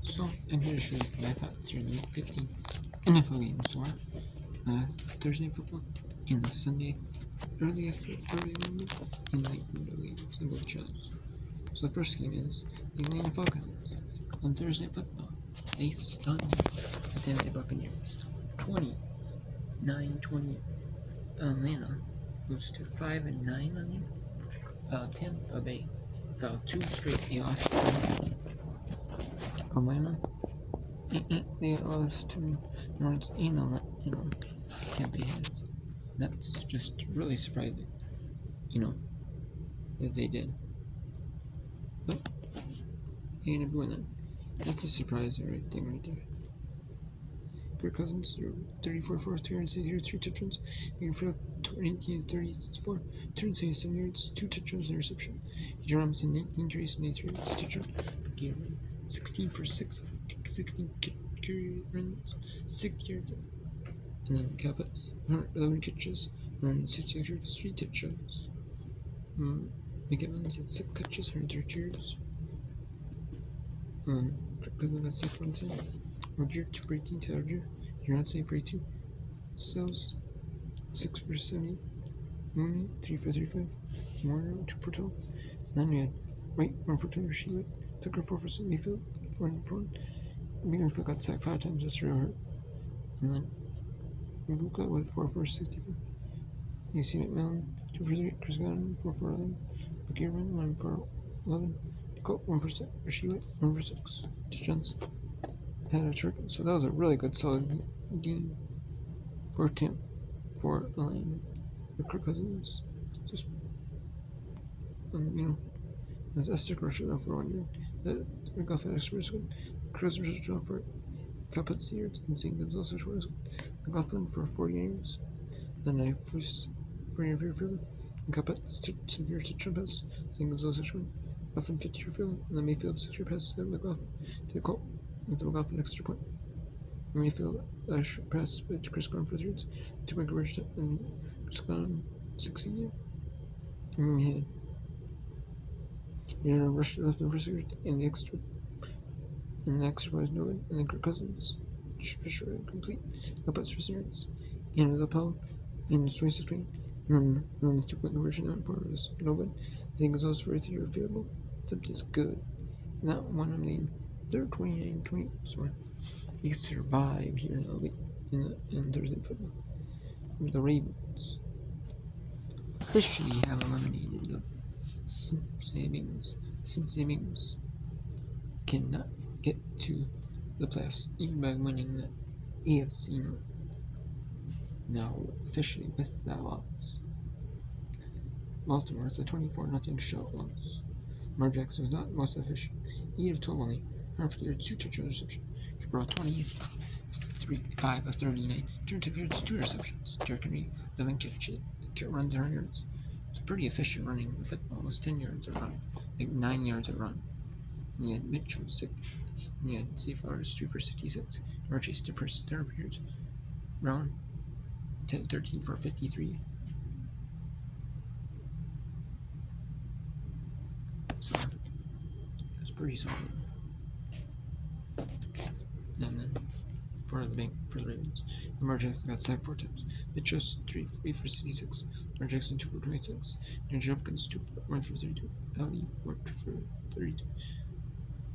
So I'm here to show you my thoughts during the Week 15 NFL games for Thursday football and the Sunday early window and late window games in both channels. So the first game is the Atlanta Falcons on Thursday football. They stunned the Tampa Bay Buccaneers 29-20. Atlanta moves to 5-9 on you. Tampa Bay fell 2 straight. They lost to Atlanta. They lost to New Orleans and Tampa has. That's just really surprising, that they did. But they ended up winning. That's a surprise thing right there. Kirk Cousins, 34 for 360 yards, 3 touchdowns. You can feel 18-34, 277 yards, 2 touchdowns, interception. John Robinson, 19 carries, 93 yards, 2 touchdowns. 16 for 16 carry runs, 60 yards. And then Kyle Pitts, 11 catches, 166 yards, 3 touchdowns. Mike Evans had 6 catches, 130 yards. Kirk Cousins got 6 runs in. Roger, 2 for 18, Taylor Roger, Johnson, 8 for 82. Stills, 6 for 70. Mooney, 3 for 35. Morrow, 2 for 12. Then we had Wright, 1 for 12, Shewitt. Tucker, 4 for 7. Mayfield, 1 for 1. Mayfield got sacked 5 times, that's really hurt. And then Luka with 4 for 64. You see McMillan, 2 for 3. Chris Godwin, 4 for 11. Bucky Irvin, 1 for 11. Colt, 1 for 6. Shewitt, 1 for 6. Johnson had a trick. So that was a really good, solid game for Tim, for Atlanta. With Kirk Cousins, just, as Esther Russia for 1 year. The McGoffin Express good. Chris Russia for Caput Sears and St. Gonzalez was McGoffin for 40 yards. Then I first for your field. Caput severe touchdown pass. St. Gonzalez McGoffin 50 your field. And then Mayfield 60 pass to McGoffin to Colt with the McGoffin extra point. And Mayfield pass to Chris Godwin for 3 yards. To make a rush and Chris Godwin 16 yards. And we had rush left for 6 yards in the extra. And the extra was no good. And then Kirk Cousins sure complete. Caput's for 6 yards. And the Pell in 26 20. And then the 2-point conversion out for was no good. St. Gonzalez for 3-yard field goal. Attempt is good. And that one on the third 29-20. So he survived here in Thursday football. The Ravens officially have eliminated the Cincinnati Bengals. Cannot get to the playoffs even by winning the AFC North. Now officially with that loss. Baltimore is a 24-0 shot loss. Lamar Jackson was not most efficient. 8 of 12 only. 150 yards, 2 touchdown reception. He brought 5 of 39. 2 yards, 2 receptions. Derrick Henry, 11 catches, runs 100 yards. It's pretty efficient running the football. It was 10 yards a run, like 9 yards a run. And he had Mitchell 6. And he had Zay Flowers 2 for 66. Archie Stiffer 7 yards. Brown 13 for 53. So that's pretty solid. And then for the Ravens, Lamar Jackson got sacked 4 times. Mitchell 3 for 66. Lamar Jackson 2 for 26. Andrew Hopkins 1 for 32. Ali 1 for 32.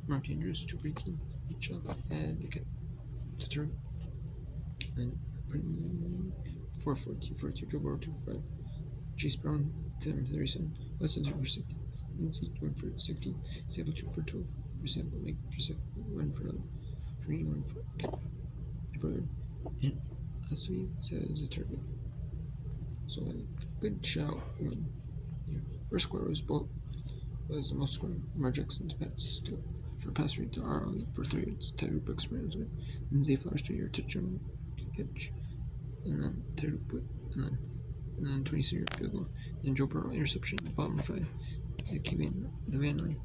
Mark Andrews 2 for 18. Mitchell and Wicket to third. And 4 for 2. Joe Burrow 2 for 5. Chase Brown 10 for 37. Lessons 2 for 60. Lindsay 1 for 16. Sable 2 for 12. Resample Mike 1 for 11. Green 1 for brother. And Asui says a target. So a good shout win here. First score was the most score. Lamar Jackson's pass rate to RL for 3 yards. Tyreek Brooks was good. And Zay Flowers 2-yard touchdown catch. And then Tyreek put and then 26-yard field goal. Then Joe Burrow interception, bottom 5. They came in the Van Lee.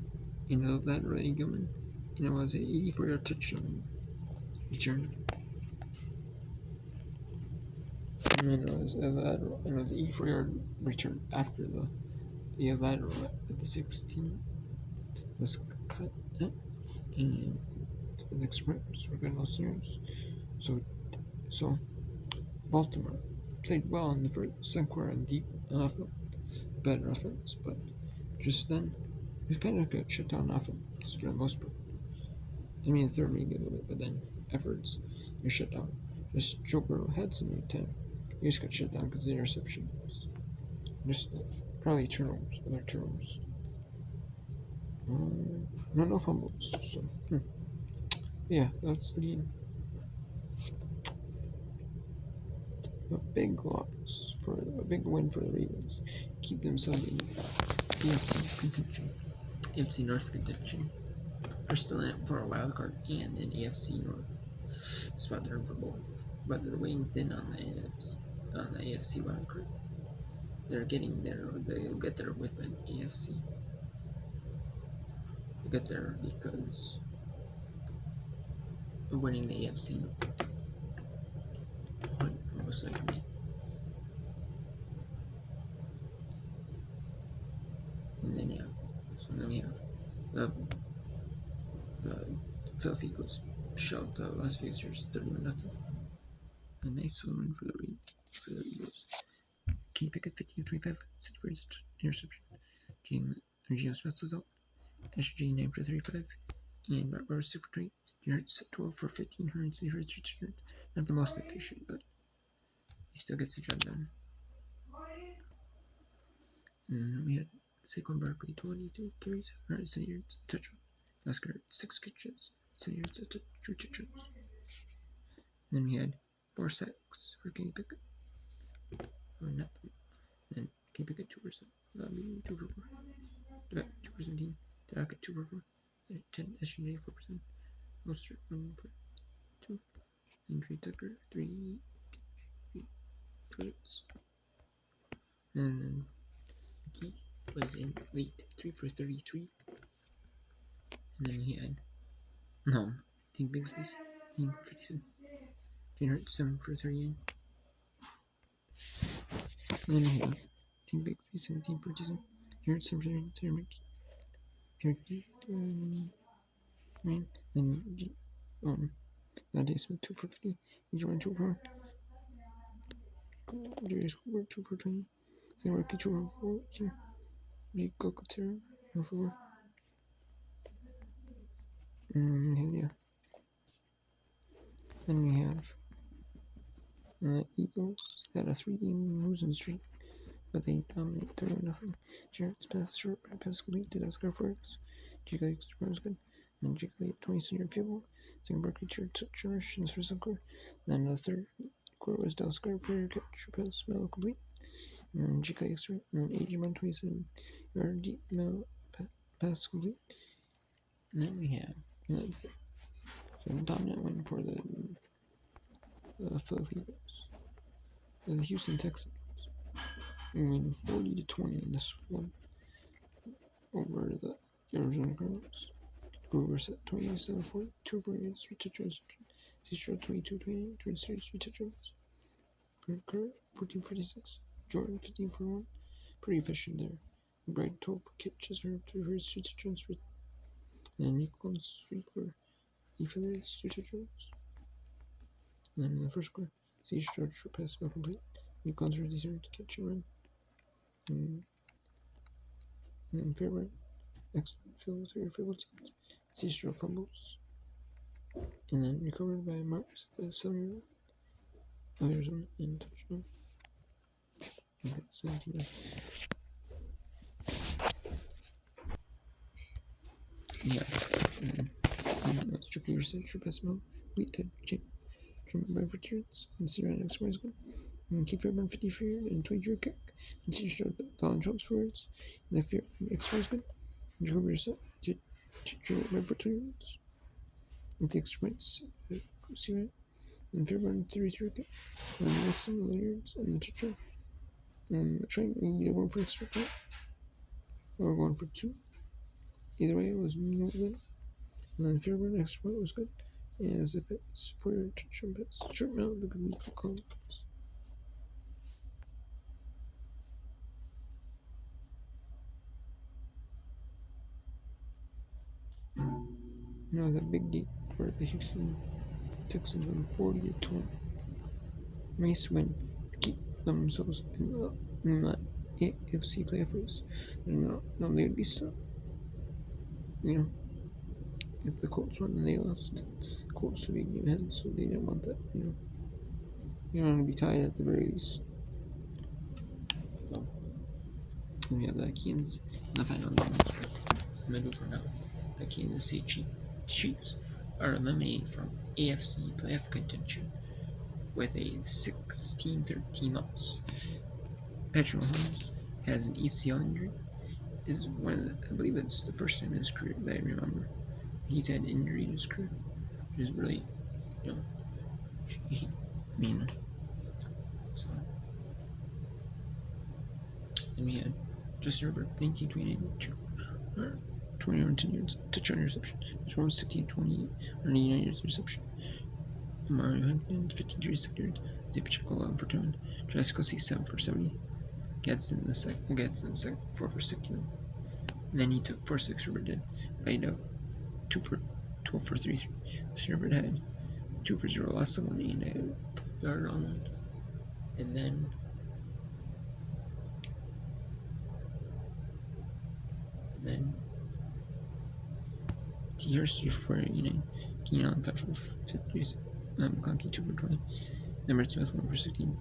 And that Ray Gilman. And it was an 84-yard touchdown return. And it was an 84-yard return after the lateral at the 16 was cut. And and experiments were good in those scenarios. So Baltimore played well in the second quarter and deep enough, better offense, but just then we kind of got shut down offense for the most part. I mean, the third maybe a little bit, but then efforts you're shut down. Just Joe Burrow had some time. He just got shut down because of the interceptions. Just probably turnovers, other turnovers. No fumbles. So yeah, that's the game. A big win for the Ravens. Keep themselves in AFC contention. AFC North contention. They're still in it for a wild card and an AFC North spot. They're in for both, but they're weighing thin on the AFC wild card. They're getting there. They'll get there with an AFC. They'll get there because of winning the AFC. Most likely. And then we have the Philadelphia Eagles showed the Las Vegas Raiders 31-0. A nice little win for the Eagles. Kenny Pickett 15-25, 6 for interception. Geno Smith was out. SJ 9 for 35, and Brett Bowers 6 for 20. Yards 12 for 15, 160 for 3 yards. Not the most efficient, but he still gets the job done. And then we had Saquon Barkley 22 carries, 170 yards, touchdown. Oscar 6 catches, 70 yards, 2 touchdowns. Then we had 4 sacks for Kenny Pickett. Or not. Then Kenny Pickett 2 for 7. That'll be 2 for 4. 2 for 17. Derek 2 for 4. 10 SJ 4%. Mostert 1 for 2. Injury Tucker 3 targets. And then he was in late 3 for 33. And then he had Team Bigsby's 9 for 57. Jane Hurts 7 for 39. And then we have Team Bigsby 17 for 27. Hurts 7 for 39. Then Nade Smith 2 for 50. Adrian 2 for 1. Jerry Scober 2 for 20. Sam Rookie 2 for 4. Rico Cotera 1 for 4. Yeah. Then we have Eagles had a 3-game losing streak, but they dominate 30-0. Jarrett's pass short, pass complete to Oscar Forks. Jigga extra was good. And then Jigga had 20 field goal. Second Barkley touchdown in the first quarter. Then the third quarter was Oscar for your catch pass smell complete. And then Jigga extra. And then AJ 27-yard deep pass complete. And then we have that's it. So a dominant win for the Philadelphia Eagles. The Houston Texans win 40-20 in this one over the Arizona Cardinals. Grover set 27 for 2 for 3 touchdowns. Cicero 22-28, 3 touchdowns. Kerr 14-46. Jordan 15 for 1. Pretty efficient there. Bright 12 for catches, 3 for 3 touchdowns. And Nichols 3 for 8 yards, 2 touchdowns. And then in the first quarter, Cicero short pass not complete. Nichols ready to catch and run. And then Fairbairn field teams. Cicero fumbles. And then recovered by Marks at the 7-yard line. Arizona and touchdown. And got 17. Yeah. And that's strictly research for best mode. Lead to German by returns. And Syrian X is good. And keep Fairbairn 53 and 20-yard kick. And Cicero Don Jones for yards. And the Fairbairn X is good. And Jacoby reset to German for 2 yards. And the experiments Syrian. And Fairbairn 33 kick. And Wilson Lilliards and the touchdown. And trying either one for extra point or going for 2. Either way, it was no good. And then Fairbairn extra point was good. And as if it's for your touchdown pass, short amount of good week calls. The big gate for the Houston Texans won 40-20. Nice win to keep themselves in the AFC playoff race. No, they would be stuck. If the Colts won and they lost, the Colts would be game ahead, so they didn't want that. You don't want to be tied at the very least. So, we have the Kansas in the final game. I'm going to do for now. The Kansas City Chiefs are eliminated from AFC playoff contention with a 16-13 loss. Patrick Mahomes has an ACL injury. I believe it's the first time in his career that I remember he's had injury in his career, which is really, so. And we had Justin Herbert, 19-29, 21 yards, touchdown interception. This one was 16-28, 189 yards reception. Mario Hopkins, 15-36 yards. Zay Pacheco, 11 for 2. Travis Kelce, 7 for 70. Gadsden in the second, 4 for 61. And then he took 4-6, Herbert did. Baido, 2 for 12 for 33. Herbert had 2 for 0, lost someone, and a yard on one. And then T. Hurst, 3 for 89. Keenan Allen, 5 for 53. McConkey, 2 for 20. Number Smith, 1 for 16.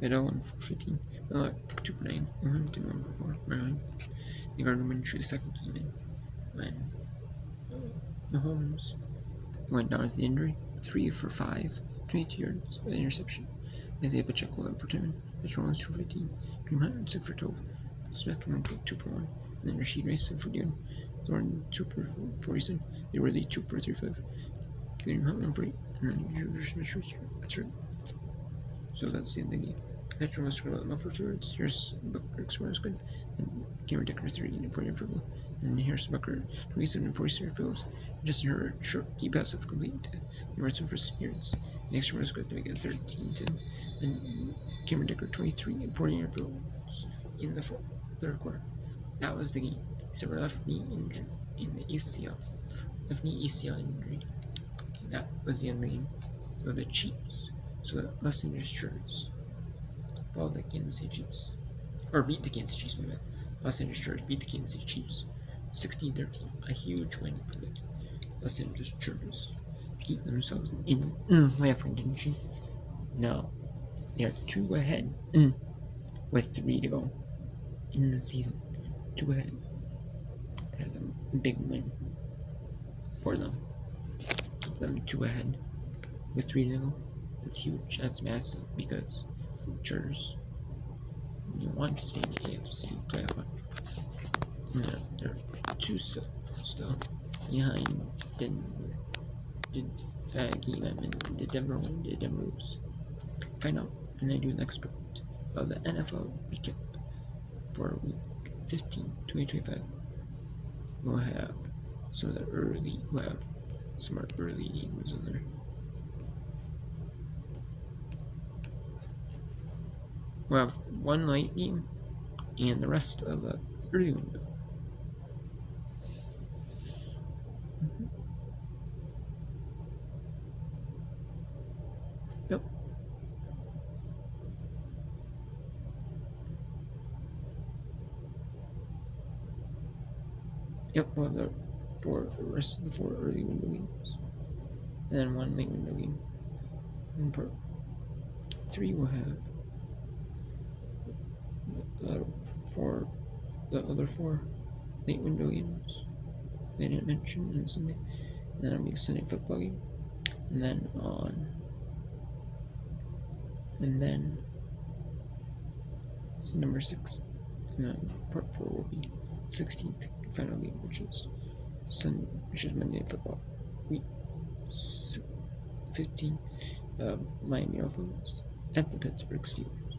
Baido, 1 for 15. Miller, 2 for 9. Hamilton, 1 for 4. Maryland. The Gardner Minshew, second came in when Mahomes went down with the injury. 3 for 5. 22 yards with an interception. Isaiah Pacheco, 11 for 10. Patrick Mahomes, 2 for 15. Dream Hunter, 6 for 12. Smith, 2 for 1. And then Rashid Rice, 7 for 2. Thornton, 2 for 47. They were the 2 for 35. Kareem Hunt, 1 for 8. And then Juju Smith-Schuster. That's right. So that's the end of the game. Patrick Mahomes scored 11 for 2 yards. Here's Bucker scored good. And Cameron Decker, 3 and 40 for goal. And here's Bucker, 27 and 46 for goals. Justin Herbert, short key pass of complete to the Redson for 6 yards. Next one was good to make it 13-10. And Cameron Decker, 23 and 40 for goals in the third quarter. That was the game. Except for left knee injury in the ACL. Left knee ACL injury. And that was the end of the game. So the Chiefs. So the Los Angeles Chargers followed the Kansas City Chiefs. Or beat the Kansas Chiefs, movement. Los Angeles Chargers beat the Kansas City Chiefs 16-13. A huge win for the Los Angeles Chargers to keep themselves in playoff contention. Now, they're 2 ahead with 3 to go in the season. 2 ahead. That's a big win for them. Keep them 2 ahead with 3 to go. That's huge. That's massive because Chargers, you want to stay in the AFC playoff. They're 2 still behind Denver. Did Denver win? Did Denver lose? Find out when I do the next part of the NFL recap for week 15, 2025. We'll have some of the early games in there. We'll have 1 late game and the rest of the early window. Yep. Well, the rest of the 4 early window games. And then 1 late window game. In part 3 we'll have the other 4 late window games they didn't mention on Sunday. And then it'll be a Sunday football game. And then it's number 6. And then part 4 will be 16th final game, which is Monday football week 15. Miami Dolphins at the Pittsburgh Steelers.